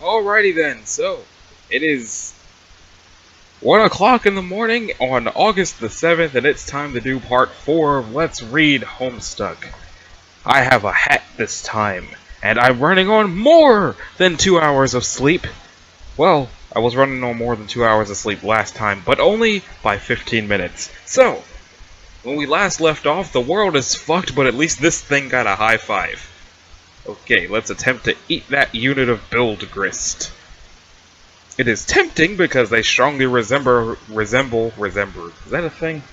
Alrighty then, so it is 1 o'clock in the morning on August the 7th, and it's time to do part 4 of Let's Read Homestuck. I have a hat this time, and I'm running on more than 2 hours of sleep. Well, I was running on more than 2 hours of sleep last time, but only by 15 minutes. So, when we last left off, the world is fucked, but at least this thing got a high five. Okay, let's attempt to eat that unit of build grist. It is tempting because they strongly resemble, is that a thing?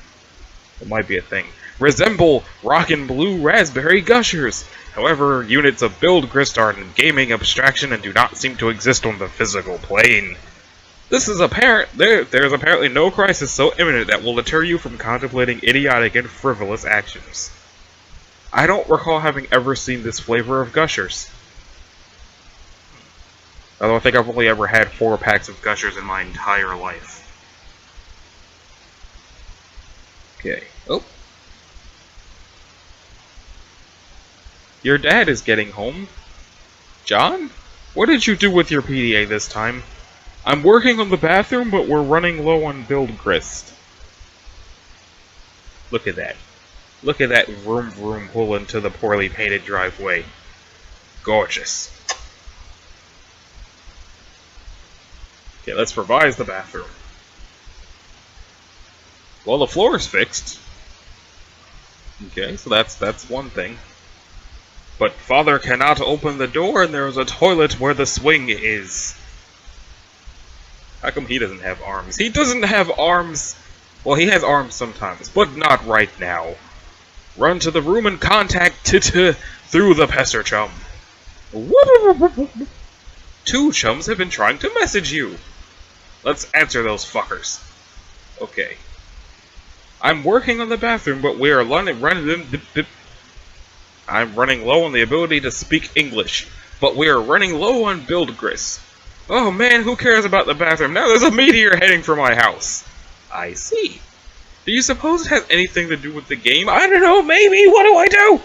It might be a thing. Resemble Rockin' Blue Raspberry Gushers. However, units of build grist are a gaming abstraction and do not seem to exist on the physical plane. This is apparent. There's apparently no crisis so imminent that will deter you from contemplating idiotic and frivolous actions. I don't recall having ever seen this flavor of Gushers. I don't think I've only ever had 4 packs of Gushers in my entire life. Okay. Oh. Your dad is getting home. John? What did you do with your PDA this time? I'm working on the bathroom, but we're running low on build grist. Look at that. Look at that vroom vroom pull into the poorly painted driveway. Gorgeous. Okay, let's revise the bathroom. Well, the floor is fixed. Okay, so that's one thing. But father cannot open the door and there's a toilet where the swing is. How come he doesn't have arms? He doesn't have arms! Well, he has arms sometimes, but not right now. Run to the room and contact through the Pesser chum. 2 chums have been trying to message you. Let's answer those fuckers. Okay. I'm working on the bathroom, but we are I'm running low on the ability to speak English, but we are running low on build grist. Oh man, who cares about the bathroom? Now there's a meteor heading for my house. I see. Do you suppose it has anything to do with the game? I don't know, maybe. What do I do?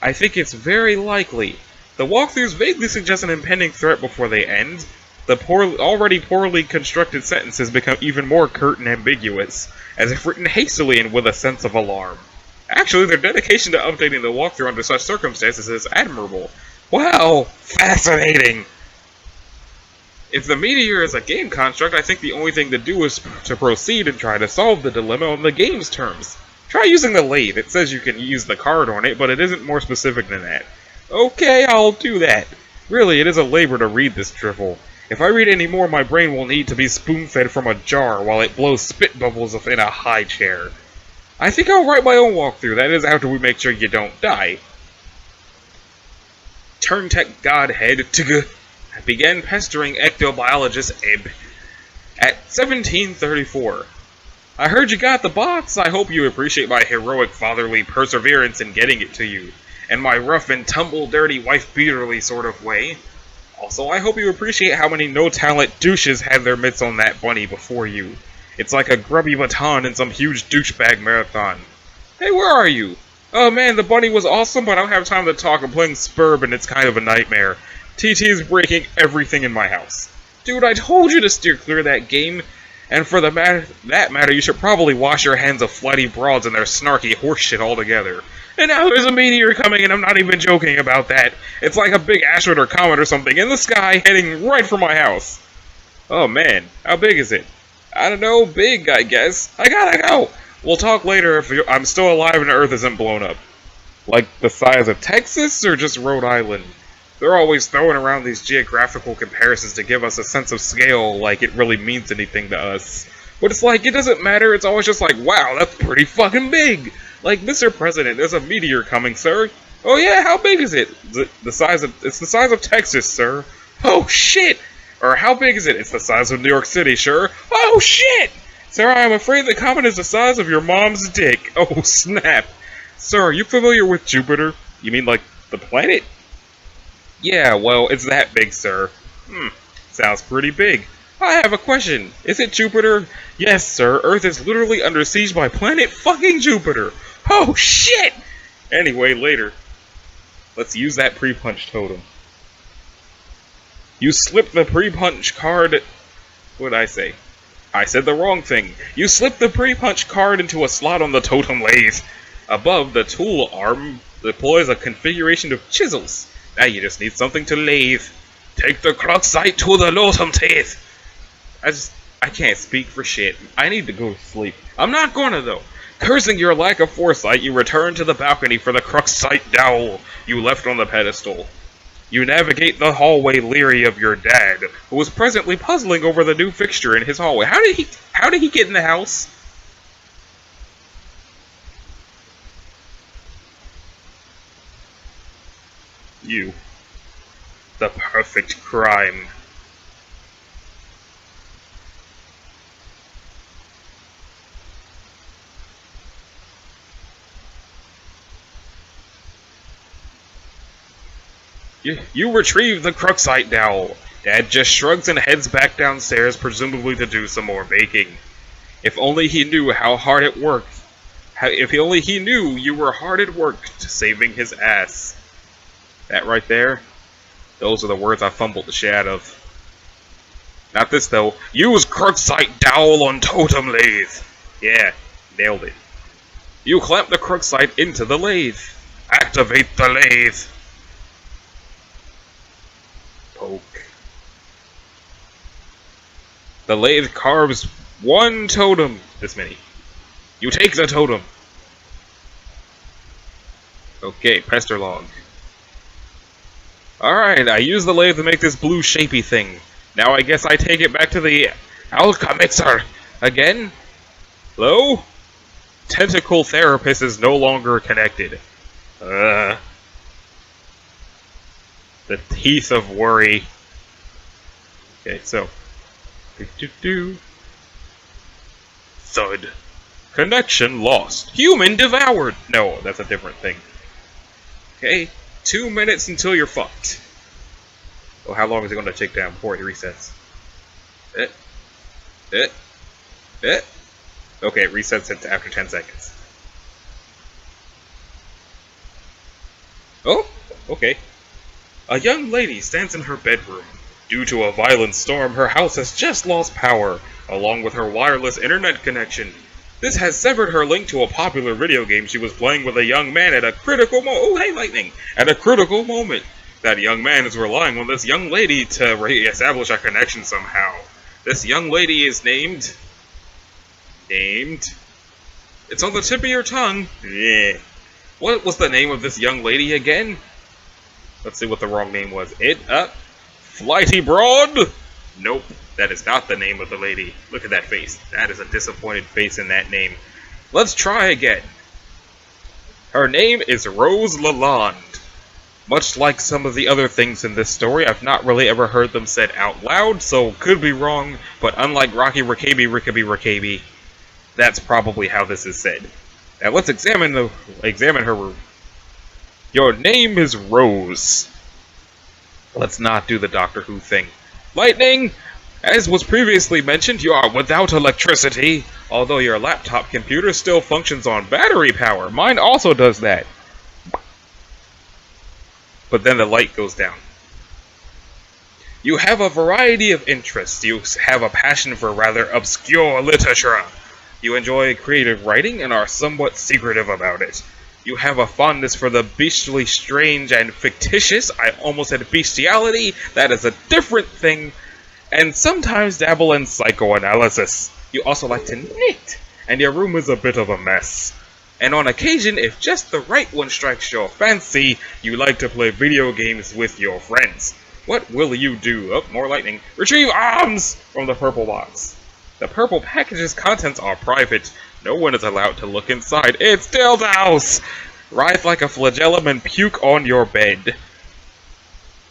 I think it's very likely. The walkthroughs vaguely suggest an impending threat before they end. The already poorly constructed sentences become even more curt and ambiguous, as if written hastily and with a sense of alarm. Actually, their dedication to updating the walkthrough under such circumstances is admirable. Wow, fascinating! If the meteor is a game construct, I think the only thing to do is to proceed and try to solve the dilemma on the game's terms. Try using the lathe. It says you can use the card on it, but it isn't more specific than that. Okay, I'll do that. Really, it is a labor to read this drivel. If I read any more, my brain will need to be spoon-fed from a jar while it blows spit bubbles in a high chair. I think I'll write my own walkthrough. That is after we make sure you don't die. Turntech Godhead began pestering ectobiologist Eb at 1734. I heard you got the box. I hope you appreciate my heroic fatherly perseverance in getting it to you, and my rough and tumble dirty wife-beaterly sort of way. Also, I hope you appreciate how many no-talent douches had their mitts on that bunny before you. It's like a grubby baton in some huge douchebag marathon. Hey, where are you? Oh man, the bunny was awesome, but I don't have time to talk. I'm playing Spurb and it's kind of a nightmare. TT is breaking everything in my house. Dude, I told you to steer clear of that game. And for that matter, you should probably wash your hands of flighty broads and their snarky horseshit altogether. And now there's a meteor coming, and I'm not even joking about that. It's like a big asteroid or comet or something in the sky heading right for my house. Oh man, how big is it? I don't know, big, I guess. I gotta go. We'll talk later if I'm still alive and the Earth isn't blown up. Like the size of Texas or just Rhode Island? They're always throwing around these geographical comparisons to give us a sense of scale like it really means anything to us. But it's like, it doesn't matter, it's always just like, wow, that's pretty fucking big! Like, Mr. President, there's a meteor coming, sir. Oh yeah, how big is it? It's the size of Texas, sir. Oh shit! Or how big is it? It's the size of New York City, sure. Oh shit! Sir, I am afraid the comet is the size of your mom's dick. Oh snap. Sir, are you familiar with Jupiter? You mean like the planet? Yeah, well, it's that big, sir. Sounds pretty big. I have a question. Is it Jupiter? Yes, sir. Earth is literally under siege by planet fucking Jupiter. Oh, shit! Anyway, later. Let's use that pre-punch totem. You slip the pre-punch card... What did I say? I said the wrong thing. You slip the pre-punch card into a slot on the totem lathe. Above, the tool arm deploys a configuration of chisels. Now you just need something to lathe. Take the Kruxite to the Lotum Teeth. I can't speak for shit. I need to go to sleep. I'm not gonna though. Cursing your lack of foresight, you return to the balcony for the Kruxite dowel you left on the pedestal. You navigate the hallway leery of your dad, who is presently puzzling over the new fixture in his hallway. How did he get in the house? You. The perfect crime. You retrieve the Kruxite dowel. Dad just shrugs and heads back downstairs, presumably to do some more baking. If only he knew how hard it worked. If only he knew you were hard at work saving his ass. That right there, those are the words I fumbled the shit out of. Not this though. Use Kruxite dowel on totem lathe. Yeah, nailed it. You clamp the Kruxite into the lathe. Activate the lathe. Poke. The lathe carves one totem. This many. You take the totem. Okay, Pester log. Alright, I used the lathe to make this blue shapey thing. Now I guess I take it back to the Alchemixer again? Hello? Tentacle therapist is no longer connected. The teeth of worry. Okay, so. Thud. Connection lost. Human devoured. No, that's a different thing. Okay, 2 minutes until you're fucked. Oh, how long is it going to take down before it resets? Okay, it resets after 10 seconds. Oh, okay. A young lady stands in her bedroom. Due to a violent storm, her house has just lost power, along with her wireless internet connection. This has severed her link to a popular video game she was playing with a young man at a critical moment. Oh, hey, lightning! At a critical moment. That young man is relying on this young lady to re-establish a connection somehow. This young lady is named... It's on the tip of your tongue. Yeah. What was the name of this young lady again? Let's see what the wrong name was. Flighty Broad? Nope, that is not the name of the lady. Look at that face. That is a disappointed face in that name. Let's try again. Her name is Rose Lalonde. Much like some of the other things in this story, I've not really ever heard them said out loud, so could be wrong, but unlike Rocky Rickaby Rickaby Rickaby, that's probably how this is said. Now let's examine her. Your name is Rose. Let's not do the Doctor Who thing. Lightning! As was previously mentioned, you are without electricity, although your laptop computer still functions on battery power. Mine also does that. But then the light goes down. You have a variety of interests. You have a passion for rather obscure literature. You enjoy creative writing and are somewhat secretive about it. You have a fondness for the beastly, strange, and fictitious. I almost said bestiality. That is a different thing. And sometimes dabble in psychoanalysis. You also like to knit, and your room is a bit of a mess. And on occasion, if just the right one strikes your fancy, you like to play video games with your friends. What will you do? Oh, more lightning. Retrieve arms from the purple box. The purple package's contents are private. No one is allowed to look inside. It's dildos! Writhe like a flagellum and puke on your bed.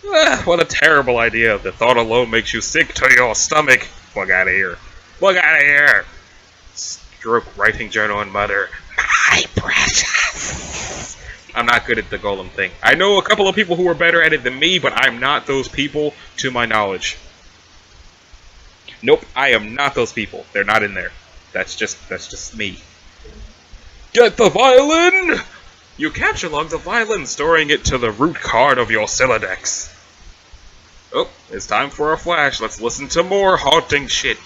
What a terrible idea. The thought alone makes you sick to your stomach. Plug out of here. Plug out of here! Stroke writing journal and mother. My precious! I'm not good at the golem thing. I know a couple of people who are better at it than me, but I'm not those people, to my knowledge. Nope, I am not those people. They're not in there. That's just me. Get the violin! You capture log the violin, storing it to the root card of your Silodex. Oh, it's time for a flash. Let's listen to more haunting shit.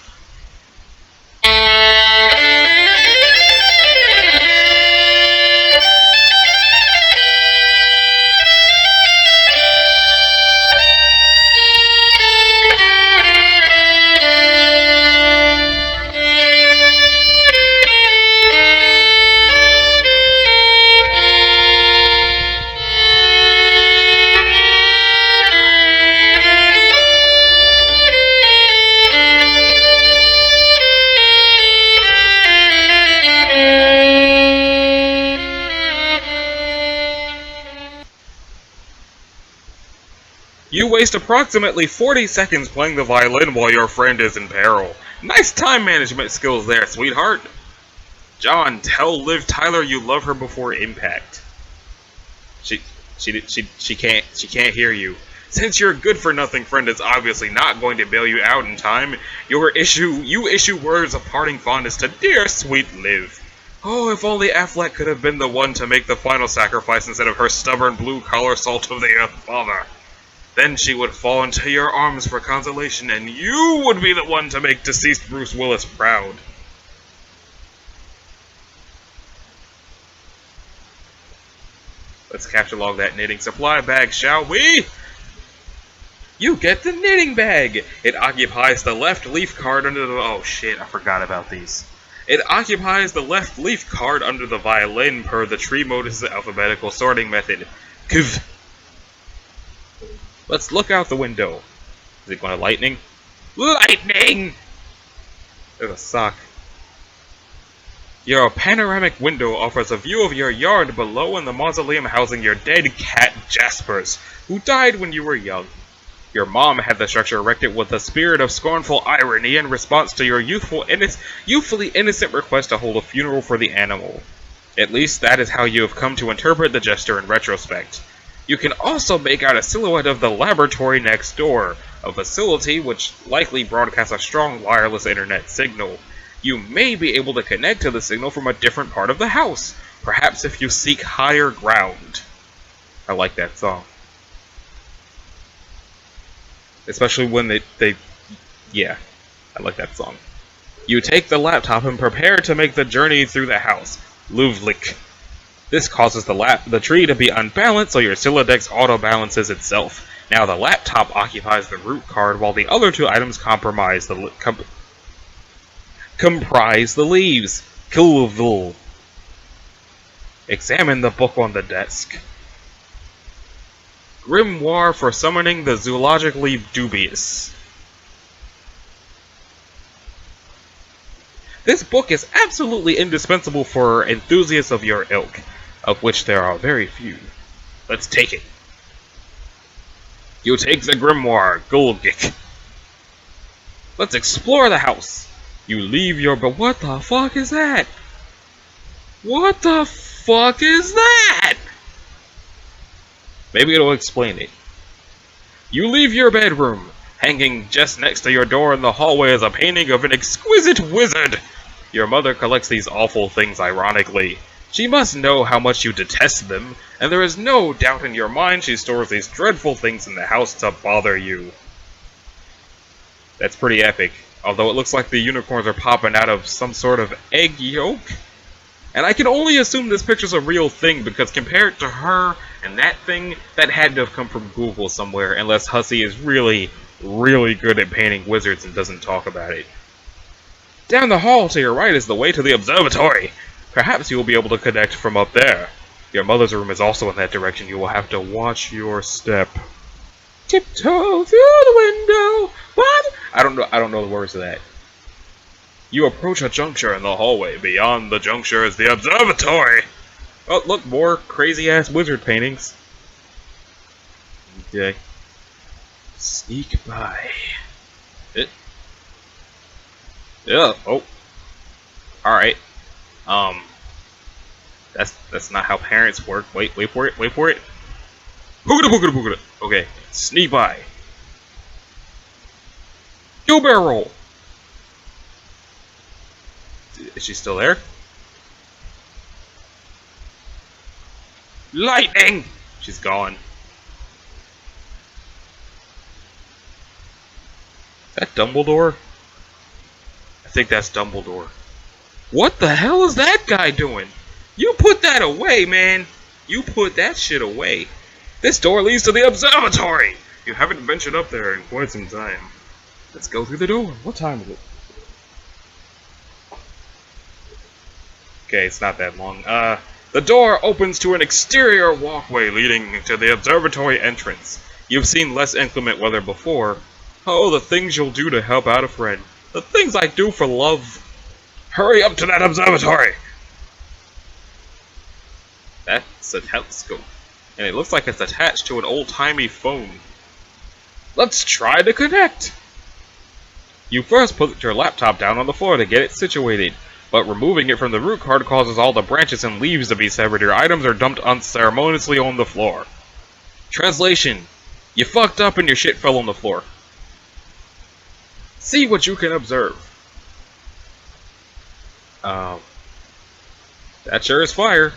You waste approximately 40 seconds playing the violin while your friend is in peril. Nice time management skills there, sweetheart. John, tell Liv Tyler you love her before impact. She can't hear you. Since your good-for-nothing friend is obviously not going to bail you out in time, you issue words of parting fondness to dear sweet Liv. Oh, if only Affleck could have been the one to make the final sacrifice instead of her stubborn blue-collar salt of the earth father. Then she would fall into your arms for consolation, and you would be the one to make deceased Bruce Willis proud. Let's catalog that knitting supply bag, shall we? You get the knitting bag! It occupies the left leaf card under the... Oh shit, I forgot about these. It occupies the left leaf card under the violin per the tree modus alphabetical sorting method. Kv. Let's look out the window. Is it going to lightning? Lightning! There's a sock. Your panoramic window offers a view of your yard below and the mausoleum housing your dead cat Jaspers, who died when you were young. Your mom had the structure erected with a spirit of scornful irony in response to your youthfully innocent request to hold a funeral for the animal. At least that is how you have come to interpret the gesture in retrospect. You can also make out a silhouette of the laboratory next door, a facility which likely broadcasts a strong wireless internet signal. You may be able to connect to the signal from a different part of the house, perhaps if you seek higher ground. I like that song. Especially when yeah, I like that song. You take the laptop and prepare to make the journey through the house. Luvlik. This causes the tree to be unbalanced, so your Silodex auto-balances itself. Now the laptop occupies the root card, while the other two items comprise the leaves. Kilvul. Examine the book on the desk. Grimoire for summoning the zoologically dubious. This book is absolutely indispensable for enthusiasts of your ilk, of which there are very few. Let's take it. You take the grimoire, Gulgik. Let's explore the house. You leave your... But what the fuck is that? What the fuck is that? Maybe it'll explain it. You leave your bedroom. Hanging just next to your door in the hallway is a painting of an exquisite wizard. Your mother collects these awful things ironically. She must know how much you detest them, and there is no doubt in your mind she stores these dreadful things in the house to bother you. That's pretty epic, although it looks like the unicorns are popping out of some sort of egg yolk. And I can only assume this picture's a real thing, because compared to her and that thing, that had to have come from Google somewhere, unless Hussey is really, really good at painting wizards and doesn't talk about it. Down the hall to your right is the way to the observatory. Perhaps you will be able to connect from up there. Your mother's room is also in that direction. You will have to watch your step. Tiptoe through the window. What? I don't know the words to that. You approach a juncture in the hallway. Beyond the juncture is the observatory. Oh, look, more crazy-ass wizard paintings. Okay. Sneak by. Yeah. Oh. Alright. That's not how parents work. Wait for it. Boogada. Okay. Sneak by. Yo, barrel. Is she still there? Lightning! She's gone. That Dumbledore? I think that's Dumbledore. What the hell is that guy doing? You put that away, man. You put that shit away. This door leads to the observatory. You haven't ventured up there in quite some time. Let's go through the door. What time is it? Okay, it's not that long. The door opens to an exterior walkway leading to the observatory entrance. You've seen less inclement weather before. Oh, the things you'll do to help out a friend. The things I do for love. Hurry up to that observatory! That's a telescope. And it looks like it's attached to an old-timey phone. Let's try to connect! You first put your laptop down on the floor to get it situated, but removing it from the root card causes all the branches and leaves to be severed. Your items are dumped unceremoniously on the floor. Translation: you fucked up and your shit fell on the floor. See what you can observe. That sure is fire.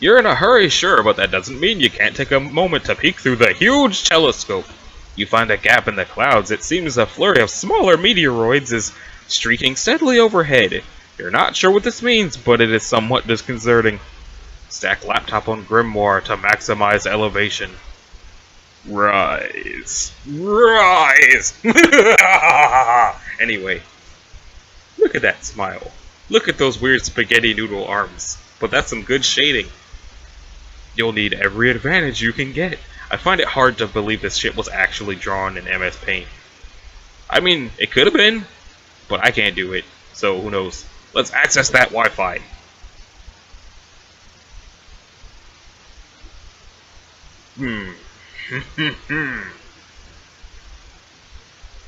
You're in a hurry, sure, but that doesn't mean you can't take a moment to peek through the huge telescope. You find a gap in the clouds. It seems a flurry of smaller meteoroids is streaking steadily overhead. You're not sure what this means, but it is somewhat disconcerting. Stack laptop on grimoire to maximize elevation. Rise. Rise! Anyway, look at that smile. Look at those weird spaghetti noodle arms. But that's some good shading. You'll need every advantage you can get. I find it hard to believe this shit was actually drawn in MS Paint. I mean, it could have been, but I can't do it, so who knows. Let's access that Wi-Fi.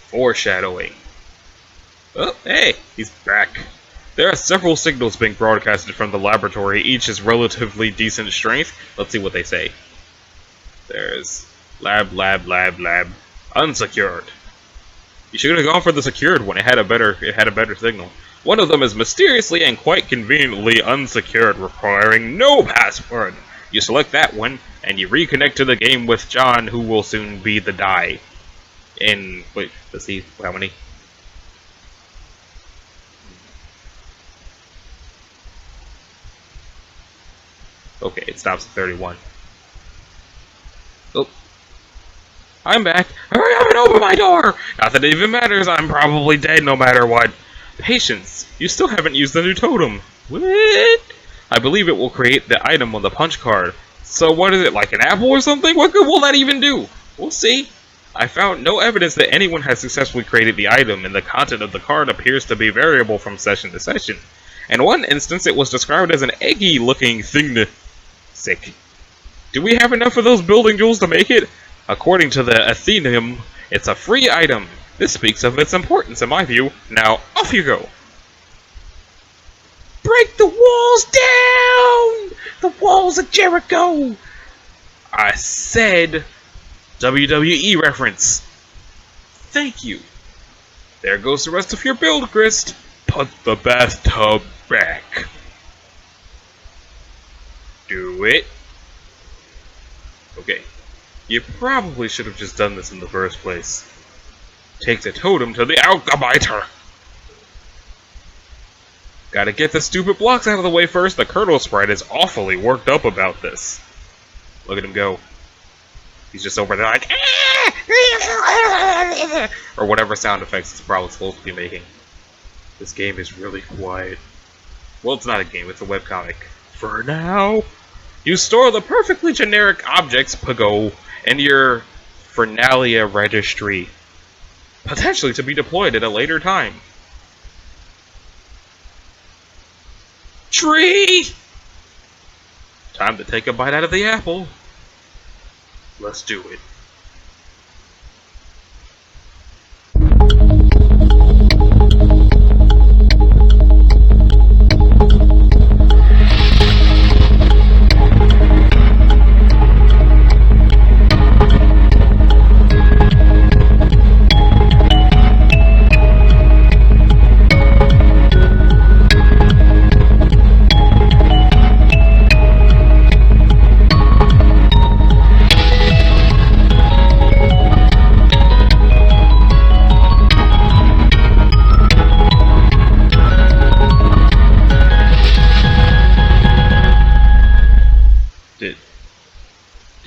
Foreshadowing. Oh, hey, he's back. There are several signals being broadcasted from the laboratory, each is relatively decent strength. Let's see what they say. There's lab, unsecured. You should have gone for the secured one. It had a better signal. One of them is mysteriously and quite conveniently unsecured, requiring no password. You select that one, and you reconnect to the game with John, who will soon be the die. Wait, let's see, how many? Okay, it stops at 31. Oh. I'm back. Hurry up and open my door! Not that it even matters, I'm probably dead no matter what. Patience, you still haven't used the new totem. What? I believe it will create the item on the punch card. So what is it, like an apple or something? What good will that even do? We'll see. I found no evidence that anyone has successfully created the item, and the content of the card appears to be variable from session to session. In one instance, it was described as an eggy-looking thing. Sick. Do we have enough of those building jewels to make it? According to the Athenaeum, it's a free item. This speaks of its importance in my view. Now, off you go. Break the walls down! The walls of Jericho! I said WWE reference. Thank you. There goes the rest of your build, Grist. Put the bathtub back. Do it. Okay. You probably should have just done this in the first place. Take the totem to the Alchemiter. Gotta get the stupid blocks out of the way first. The Colonel Sprite is awfully worked up about this. Look at him go. He's just over there like, or whatever sound effects it's probably supposed to be making. This game is really quiet. Well, it's not a game, it's a webcomic. For now. You store the perfectly generic objects, Pago, in your Fernalia registry. Potentially to be deployed at a later time. Tree! Time to take a bite out of the apple. Let's do it.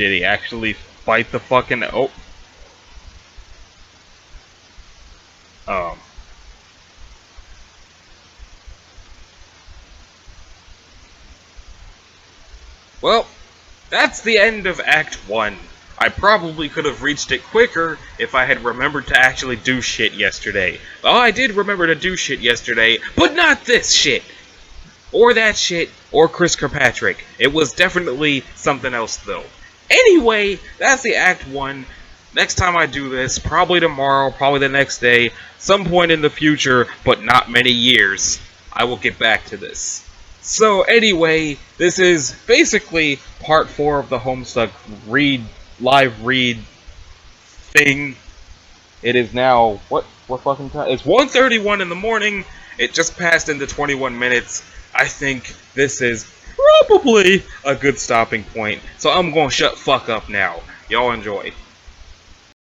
Did he actually bite the fucking... Oh. Well, that's the end of Act 1. I probably could have reached it quicker if I had remembered to actually do shit yesterday. Oh, I did remember to do shit yesterday, but not this shit! Or that shit, or Chris Kirkpatrick. It was definitely something else, though. Anyway, that's the Act 1. Next time I do this, probably tomorrow, probably the next day, some point in the future, but not many years, I will get back to this. So anyway, this is basically part 4 of the Homestuck live read thing. It is now, what fucking time? It's 1:31 in the morning. It just passed into 21 minutes. I think this is probably a good stopping point. So I'm gonna shut fuck up now. Y'all enjoy.